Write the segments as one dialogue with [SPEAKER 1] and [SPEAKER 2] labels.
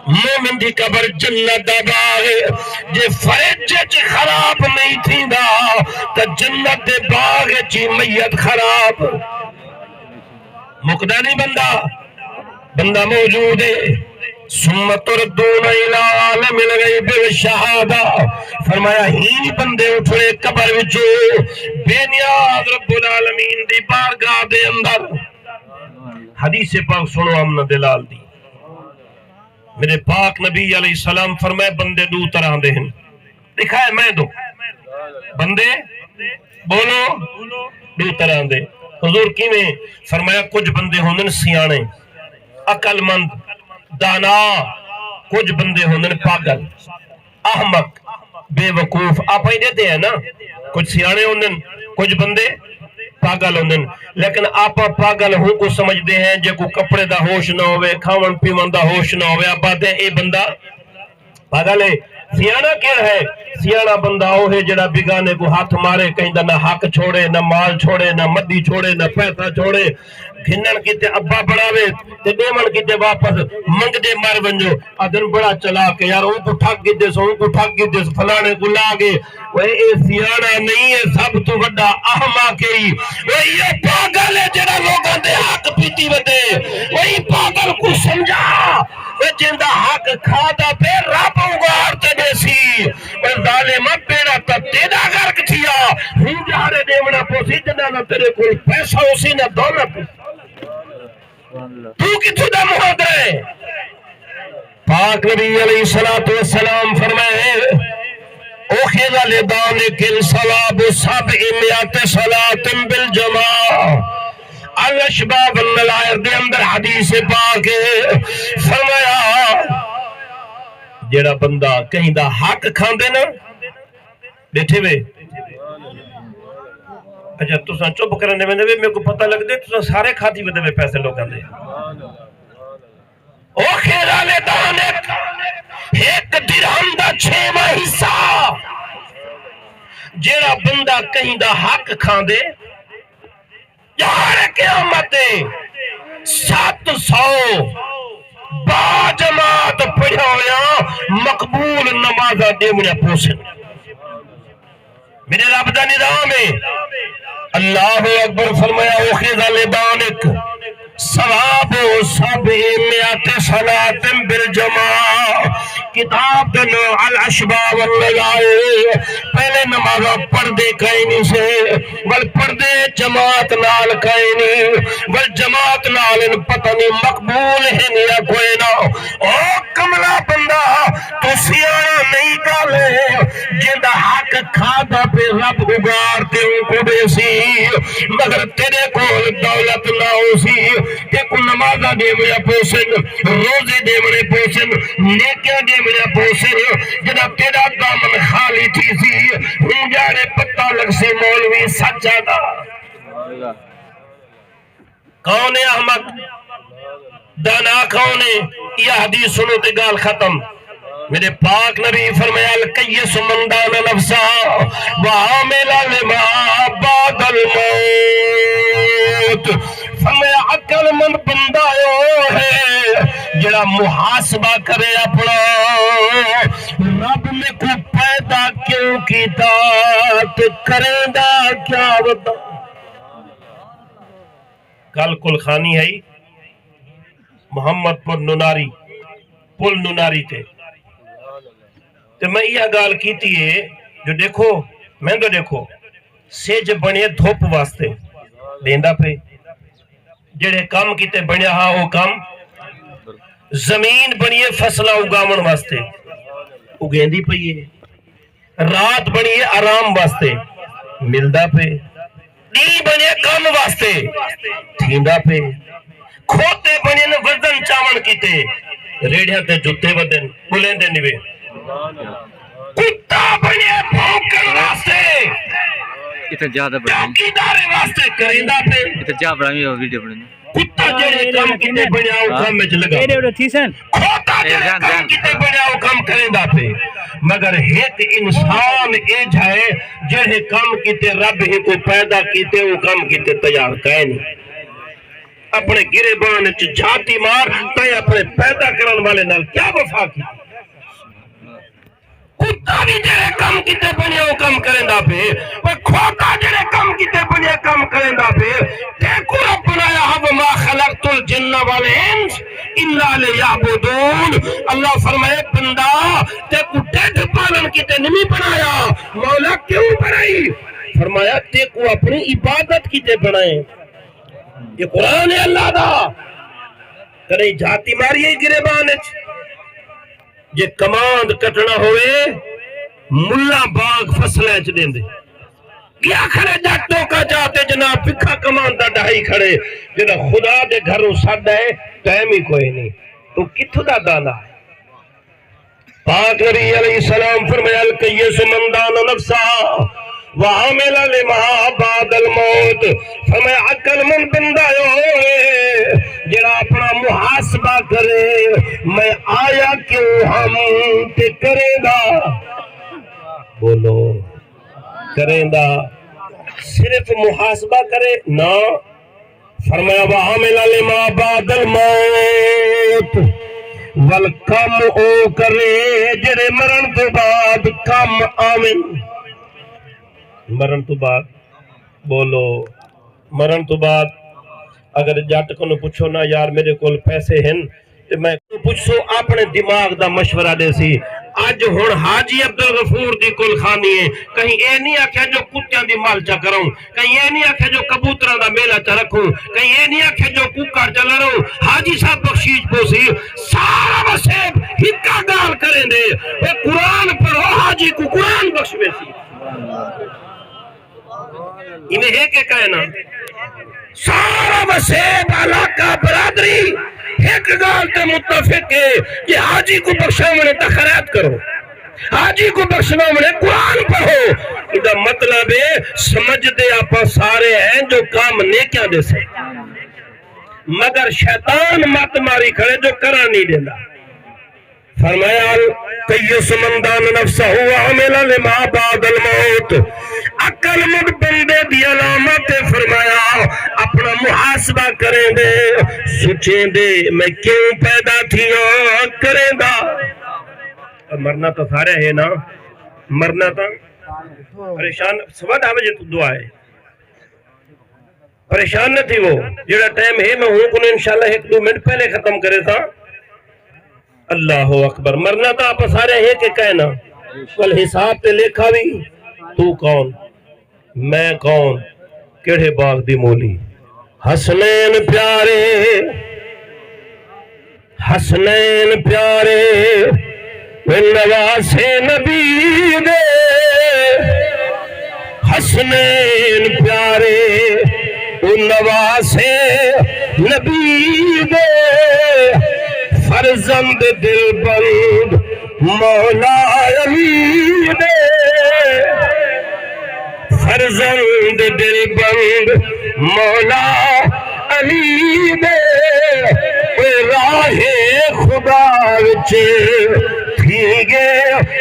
[SPEAKER 1] مومن دی قبر جنت دا باغ جے فرج چ خراب نہیں تھیندا تے جنت دے باغ چ میت خراب مقدا نہیں بندہ موجود ہے ثم تردون الى عالم الغیب والشہادہ فرمایا ہی بندے اٹھے قبر وچوں بے نیاز رب العالمین دی بارگاہ دے اندر حدیث پاک سنو امن دلال دی میرے پاک نبی علیہ السلام فرمائے بندے دو طرح دے ہیں دکھائے میں دو بندے بولو دو طرح دے حضور کی میں فرمایا کچھ بندے ہوندن سیانے عقل مند دانا کچھ بندے ہوندن پاگل احمق بے وقوف آپ ہی دیتے ہیں نا کچھ سیانے ہوندن کچھ بندے پاگل ہوندن لیکن آپ پاگل ہوں کو سمجھتے ہیں جے کو کپڑے دا ہوش نہ ہوئے کھاون پیون دا ہوش نہ ہوئے آپ بات ہے اے بندہ پاگل ہے سیانہ کیا ہے سیانہ بندہ ہو ہے جڑا بگانے کو ہاتھ مارے کہیں دا نہ حق چھوڑے نہ مال چھوڑے نہ مدی چھوڑے نہ پیسہ چھوڑے گھنن کیتے ابا بڑھاوے تے دیمن کیتے واپس منگ دے مر ونجو ادن بڑا چلا کے یار ان کو ٹھگ گئے سو ان کو ٹھگ گئے فلانے کو لاگے وہ اے سیانہ نہیں ہے سب تو بڑا احمق ہے وہ یہ پاگل ہے جڑا لوگاں دے حق پیتی ودے وہی پاگل کو سمجھا وہ جندہ حق کھادا پہ رب اگارتے دیسی وہ ظالمہ پیڑا تب تیدا غرق تھیا ہوں جارے دیونا پوسی جنہ نہ تیرے کوئی پیسہ اسی نہ دولت تو کتو دا محضر ہے پاک نبی علیہ السلام فرمائے اوخیدہ لدانک الصلاب سبعمیات صلاة بالجماع الاشباب النلائر دے اندر حدیث پاک فرمایا جیڑا بندہ کہیں دا حق کھاندے نا بیٹھے وے اچھا تو ساں چوب کرنے میں دے میں کو پتہ لگ دے تو ساں سارے کھاتی میں دے پیسے لوگ دے او خیرال دانک ایک درہم دا 6واں حصہ جیڑا بندہ کہیں دا حق کھاندے یار قیامت 700 با جماعت پڑھایا مقبول نمازہ دے مجھے پوسن میرے رب دا نظام ہے اللہ اکبر فرمایا اوخیزہ لبانک ثواب سبعمیات صلاة بالجماع کتاب دنو الاشباء واللغائے پہلے نمازہ پردے کائنی سے ول پردے جماعت نال کائنی ول جماعت نال ان پتنی مقبول ہے نیا کوئی نا او کملا بندہ تو سیانا نہیں کالے جندہ حق کھادا پہ رب اگارتے ان کو بیسی مگر تیرے کول دولت نہ ہو سی کہ کو نمازہ دے مجھے پوسن روزے دے مجھے پوسن نیکیاں دے مجھے پوسن جناب تیرا دامن خالی تھی سی ہوں جارے پتہ لگ سے مولوی سچا دا کون ہے احمد دانا کون ہے یہ حدیث سنو تے گال ختم میرے پاک نبی فرمایا القیس من دان نفسا وعامل لما بعد الموت فرمایا عقل من بندہ ہے جڑا محاسبہ کرے اپنا رب میں کو پیدا کیوں کیتا تو کریں دا کیا بتا کل کل خانی ہے محمد پر نناری پل نناری تھے تو میں یہ گال کیتی ہے جو دیکھو میں تو دیکھو سیج بنیے دھوپ واسطے دیندہ پہ جڑے کام کیتے بنیا ہاں وہ کام زمین بنیے فصلہ اگامن واسطے اگیندی پہ یہ رات بنیے آرام واسطے ملدہ پہ دی بنیے کام واسطے تھیندہ پہ کھوتے بنیے وزن چاون کیتے ریڑھیاں تے جتے ودن بلیندے نوے کتا بنیے بھوکن واسطے
[SPEAKER 2] اتنا زیادہ بڑھا
[SPEAKER 1] چوکیدارے واسطے کریندہ پہ
[SPEAKER 2] اتنا زیادہ بڑھا میں ویڈیو بڑھنے
[SPEAKER 1] کتا جڑے کام کیتے بنیاؤ کام میں چلگا کھوتا جڑے کام کیتے بنیاؤ کام کریندہ پہ مگر ایک انسان ایج ہے جڑے کام کیتے رب ہی کو پیدا کیتے وہ کام کیتے تیار کہے نہیں اپنے گریبان وچ جھاتی مار تے اپنے پیدا کرن والے نال کیا وفا کی کتا بھی جڑے کم کیتے بنے او کم کریندا پے او کھوتا جڑے کم کیتے بنے کم کریندا پے تے کو بنایا ہے ما خلقت الجن والانس الا لیعبدون اللہ فرمائے بندہ تے کو ڈڈ پالن کیتے نہیں بنایا مولا کیوں بنائی فرمایا تے کو اپنی عبادت کیتے بنائے یہ قرآن ہے اللہ دا کرے جاتی ماری ہے گریبان وچ جے کماند کٹنا ہوئے ملا باغ فصلیں چ دیندے کیا کھڑے جٹوں کا چاہتے جناب پکھا کماند دا ڈھائی کھڑے جدا خدا دے گھروں سڈ ہے ٹائم ہی کوئی نہیں تو کتھوں دا دانا ہے پاک نبی علیہ السلام فرمایا الکیس من دان نفسا وعمل لما بعد الموت فرمایا عقل من بندہ ہوئے جڑا اپنا محاسبہ کرے میں آیا کیوں ہم تے کرے گا بولو کریں گا صرف محاسبہ کرے نہ فرمایا وعمل لما بعد الموت والکم او کرے جڑے مرن تو بعد کم آمن مرن تو بعد بولو مرن تو بعد اگر جٹ کو پوچھو نا یار میرے کول پیسے ہیں تو میں پوچھو اپنے دماغ دا مشورہ دے سی اج ہن حاجی عبدالغفور دی کل خانی ہے کہیں اے نہیں آکھیا جو کتیاں دی مال چا کروں کہیں اے نہیں آکھیا جو کبوتراں دا میلہ چا رکھوں کہیں اے نہیں آکھیا جو کوکڑ چا لڑوں حاجی صاحب بخشیش پوسی سارا وسیب ہکا گال کریں دے اے قرآن پڑھو حاجی کو قرآن بخشوے سی انہیں ہے کہ کہنا سارا وسیب علاقہ برادری ایک گال تے متفق ہے کہ حاجی کو بخشونے تخیرات کرو حاجی کو بخشونے قرآن پڑھو ادھا مطلب ہے سمجھ دے آپا سارے ہیں جو کام نیکیاں دے سے مگر شیطان مات ماری کھڑے جو کرا نہیں دینا فرمایا قیس من دان نفسہ وعمل لما بعد الموت عقل مند بندے دی علامت فرمایا اپنا محاسبہ کریں دے سوچیں دے میں کیوں پیدا تھیا کریں دا مرنا تو سارے ہے نا مرنا تو پریشان سواد آوے تو دعا ہے پریشان نہ تھی وہ جڑا ٹائم ہے میں ہوں کنو انشاءاللہ ایک دو منٹ پہلے ختم کرے تھا اللہ اکبر مرنا تو آپ سارے ہیں کہ کہنا کل حساب تے لکھا بھی تو کون میں کون کیڑے باغ دی مولی حسنین پیارے نواسے نبی دے حسنین پیارے نواسے نبی دے فرزند دل بند مولا علی دے فرزند دل بند مولا علی دے راہ خدا وچ تھیگے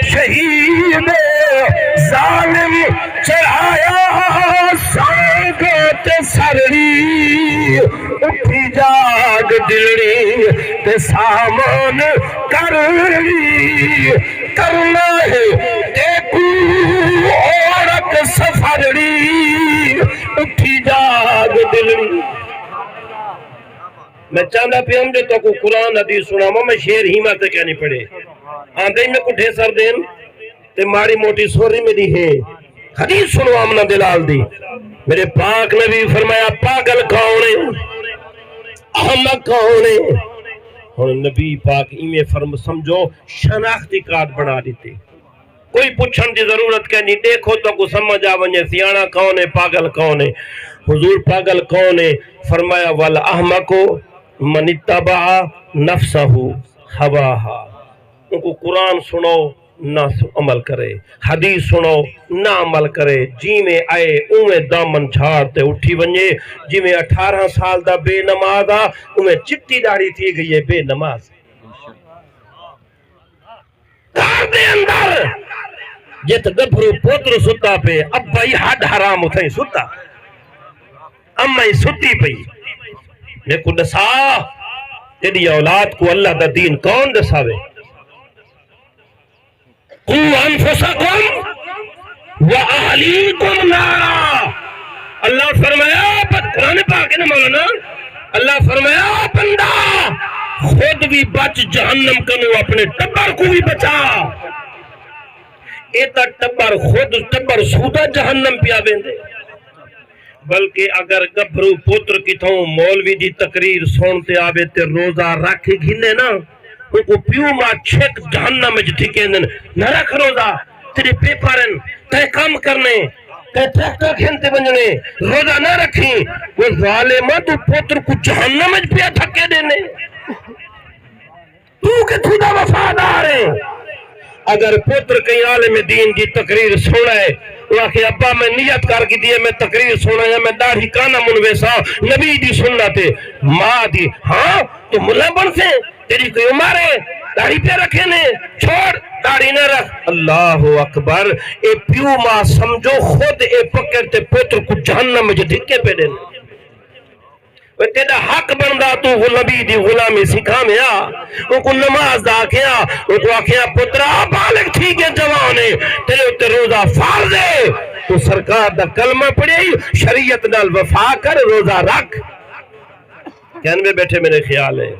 [SPEAKER 1] شہید ظالم چڑھایا سانگت سرڑی اٹھی جاگ دلڑی تے سامان کرڑی کرنا ہے دیکھو عورت سفرڑی اٹھی جاگ دلڑی میں چاندہ پہ ہم جو تو کو قرآن حدیث سناما میں شیر ہی ماتے کیا نہیں پڑے آندھے میں کٹھے سر دین تے ماری موٹی سوری میں دی ہے حدیث سنو آمنہ دلال دی میرے پاک نبی فرمایا پاگل کھاؤنے احمق کھاؤنے اور نبی پاک ایمیں فرم سمجھو شناختی کارڈ بنا دیتے کوئی پوچھن دی ضرورت کہ نہیں دیکھو تو کو سمجھ آونجے سیانہ کون ہے پاگل کون ہے حضور پاگل کون ہے فرمایا والاحمقو من اتبع نفسہ ہواہا ان کو قرآن سنو نہ عمل کرے حدیث سنو نہ عمل کرے جی میں آئے اوے دامن چھاڑتے اٹھی ونجے جی میں 18 سال دا بے نماز آ اوے چٹی داڑی تھی گئی ہے بے نماز کار دے اندر جت گبھرو پوتر ستا پہ اب بھائی حد حرام اتھائی ستا اما ہی ستی پئی میں کو دسا تیری اولاد کو اللہ دا دین کون دساوے؟ قُوْ أَنفُسَكُمْ وَأَهْلِيكُمْ نَارًا. اللہ فرمایا قرآن پاک ہے نا مولانا، اللہ فرمایا بندہ خود بھی بچ جہنم کنو، اپنے ٹبر کو بھی بچا. ایتا ٹبر خود ٹبر سودا جہنم پیا بیندے. بلکہ اگر گبھرو پوتر کتھوں مولوی دی تقریر سنتے آوے تے روزہ رکھ گھنے نا، ان کو پیو ماں چھک جہنم میں ٹھکے دن نہ رکھ روزہ، تیرے پیپرن تے کام کرنے تے ٹریکٹر کھنتے بنجنے، روزہ نہ رکھیں، وہ ظالمہ تو پوتر کو جہنم میں پیا تھکے دینے. تو کہ خدا وفادار ہے. اگر پوتر کئی عالم دین کی تقریر سونا ہے، وہ کہ ابا میں نیت کر کی دیئے میں تقریر سونا ہے، میں داڑھی کانا منویسا نبی دی سننا تے ماں دی ہاں تو ملا بن سے تیری کوئی عمر ہے داڑھی پہ رکھے نے، چھوڑ داڑھی نہ رکھ. اللہ اکبر. اے پیو ماں سمجھو خود اے پکڑ تے پوتر کو جہنم میں جو دھکے پہ دینے. وہ تیرا حق بندہ تو نبی دی غلامی سکھا میں آ، وہ کو نماز دا کیا، وہ کو آکھیا پترا بالغ تھی کے جوانے تیرے اتے روزہ فرض ہے، تو سرکار دا کلمہ پڑھی شریعت نال وفا کر روزہ رکھ. کہنے میں بیٹھے میرے خیال ہے.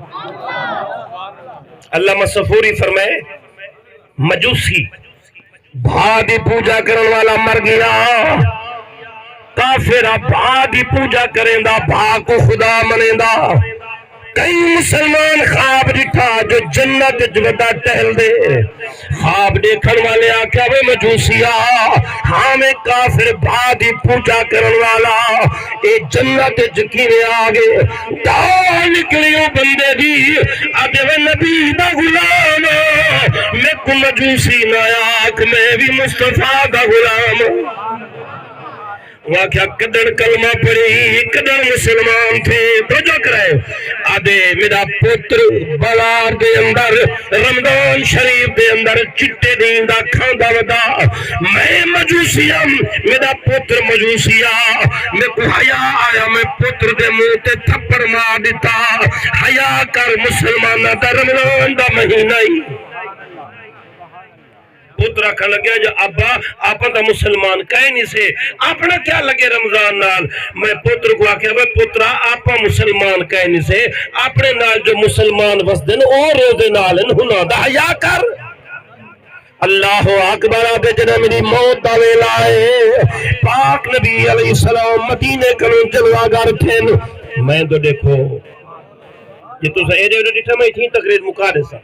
[SPEAKER 1] علامہ صفوری فرمائے مجوسی بھا دی پوجا کرن والا مر گیا، کافر بھا دی پوجا کریں دا بھا کو خدا منیں دا. کئی مسلمان خواب دکھا جو جنت جودا ٹہل دے، خواب دیکھن والے آکھا وہ مجوسیا ہاں میں کافر بھا دی پوجا کرن والا اے جنت جکینے آگے دعا نکلیوں بندے دی آدھے وہ نبی دا غلام میں کو مجوسی نہ آکھ میں بھی مصطفیٰ دا غلام. وہاں کیا قدر کلمہ پڑھی قدر مسلمان تھے توجہ کرائے. آدھے میرا پتر بلار دے اندر رمضان شریف دے اندر چٹے دین دا کھاندہ ودا، میں مجوسیم میرا پتر مجوسیا، میں کو حیاء آیا میں پتر دے منہ تے تھپڑ مار دیتا. حیاء کر مسلمانہ دا رمضان دا مہینہ ہی. پترہ کھا لگیا جو ابا آپ دا مسلمان کہے نہیں سے اپنا کیا لگے رمضان نال. میں پتر کو آکھیا بھئی پترہ آپا مسلمان کہے نہیں سے اپنے نال جو مسلمان وسدن اور روزے نالن ہنا دا حیاء کر. اللہ اکبر. آپ جنہ میری موت دا ویلا ہے، پاک نبی علیہ السلام مدینے کنوں جلوہ تھے. میں تو دیکھو یہ تو سا ایجے ڈیٹھا میں تھی تقریر مقادر سا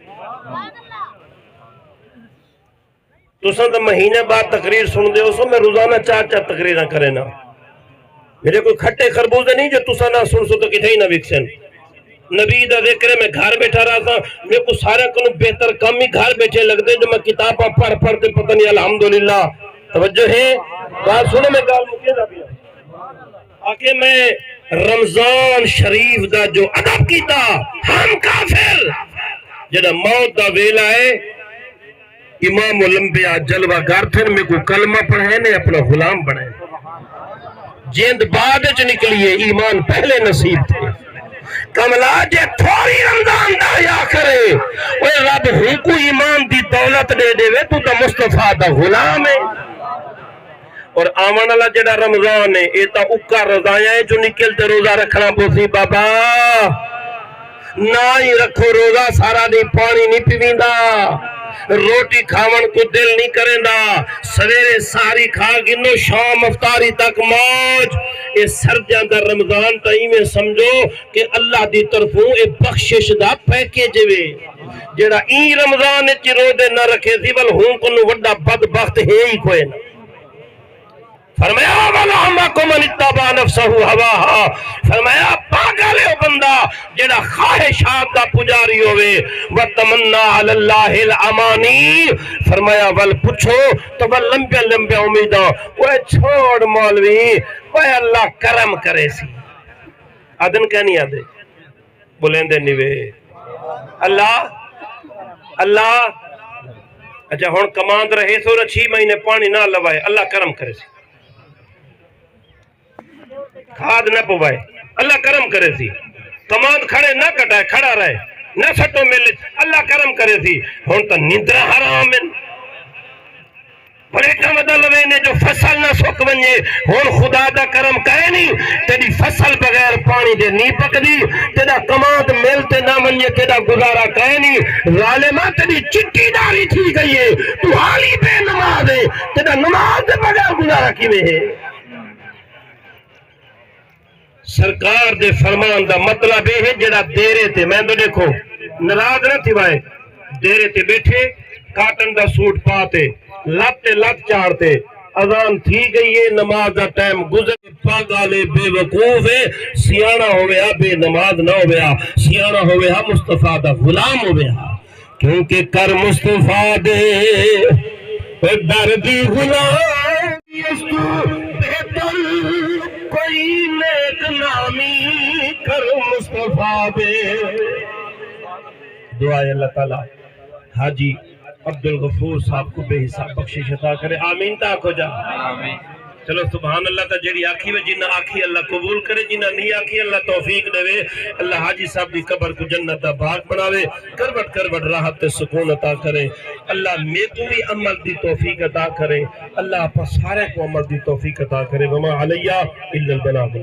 [SPEAKER 1] تو سن تو مہینے بعد تقریر سن دے ہو سو میں روزانہ 4 تقریرہ کرے نا. میرے کوئی کھٹے خربوزے نہیں جو تسا نہ سن سو تو کتھے ہی نہ وکسن. نبی دا ذکر میں گھر بیٹھا رہا تھا، میں کو سارا کنو بہتر کم ہی گھر بیٹھے لگ دے جو میں کتابہ پڑھ کے پتہ نہیں الحمدللہ. توجہ ہے بات سنے میں گال مکے دا بھی آکے میں رمضان شریف دا جو ادب کیتا ہم کافر جدہ موت دا ویلا ہے. امام الانبیاء جلوہ گار تھے میں کو کلمہ پڑھے نے اپنا غلام بڑھے. جیند بعد جو نکلیے ایمان پہلے نصیب تھے. کملا جے تھوڑی رمضان دا یا کرے وہ رب ہوں کو ایمان دی دولت دے دے وے تو مصطفیٰ دا غلام ہے. اور آمان اللہ جڑا رمضان ہے ایتا اکا رضائیں ہے جو نکلتے روزہ رکھنا پوسی بابا نہ ہی رکھو روزہ سارا دی پانی نہیں پیویندا، روٹی کھاون کو دل نہیں کریں دا، سویرے ساری کھا گنو شام افطاری تک موج. اے سردیاں دا رمضان تائیں میں سمجھو کہ اللہ دی طرفوں اے بخشش دا پیکیج وے. جڑا این رمضان چی رو دے نہ رکھے تھی بل ہوں کنو وڈا بدبخت ہے ہی کوئی نہ. فرمایا وَلَعَمَّكُمْ مَنِ اتَّبَعَ نَفْسَهُ هَوَاهَا. فرمایا پاگل ہے بندہ جڑا خواہشات دا پجاری ہوئے. وَتَمَنَّا عَلَى اللَّهِ الْأَمَانِي. فرمایا ول پوچھو تو وہ لمبے لمبے امیداں وہ چھوڑ مولوی وہ اللہ کرم کرے سی. آدن کیا نہیں آدھے بولیں دے نیوے اللہ اچھا ہون کماند رہے سو 6 مہینے پانی نہ لوائے اللہ کرم کرے سی. کھاد نہ پوائے اللہ کرم کرے سی. کماند کھڑے نہ کٹائے کھڑا رہے نہ سٹو ملے اللہ کرم کرے تھی ہون تا نیندرہ حرام ہے پریٹا بدل وینے جو فصل نہ سک ونجے ہون خدا دا کرم کہے نہیں تیری فصل بغیر پانی دے نہیں پک دی تیرا کماند ملتے نہ ونجے تیرا گزارا کہے نہیں ظالمہ تیری چٹی داری تھی گئی ہے تو حالی بے نماز ہے تیرا نماز دے بغیر گزارا کی میں ہے سرکار دے فرمان دا مطلب ہے جڑا دیرے تے میں تو دیکھو نراض نہ تھی بھائی دیرے تے بیٹھے کاٹن دا سوٹ پاتے لت چاڑتے اذان تھی گئی ہے نماز دا ٹائم گزر پاگالے بے وقوف ہے سیانہ ہویا بے نماز نہ ہویا سیانہ ہویا مصطفیٰ دا غلام ہویا کیونکہ کر مصطفیٰ دے دردی غلام یستو بہتر کوئی نیک نامی کر مصطفیٰ دے دعائے اللہ تعالیٰ حاجی عبدالغفور صاحب کو بے حساب بخشش عطا کرے آمین تا کو جا
[SPEAKER 2] آمین
[SPEAKER 1] چلو سبحان اللہ تا جڑی آکھی میں جنہ آکھی اللہ قبول کرے جنہ نہیں آکھی اللہ توفیق دے اللہ حاجی صاحب دی قبر کو جنت دا باغ بناوے کروٹ راحت تے سکون عطا کرے اللہ میں کو بھی عمل دی توفیق عطا کرے اللہ آپ سارے کو عمل دی توفیق عطا کرے وما علیہ الا البلاغ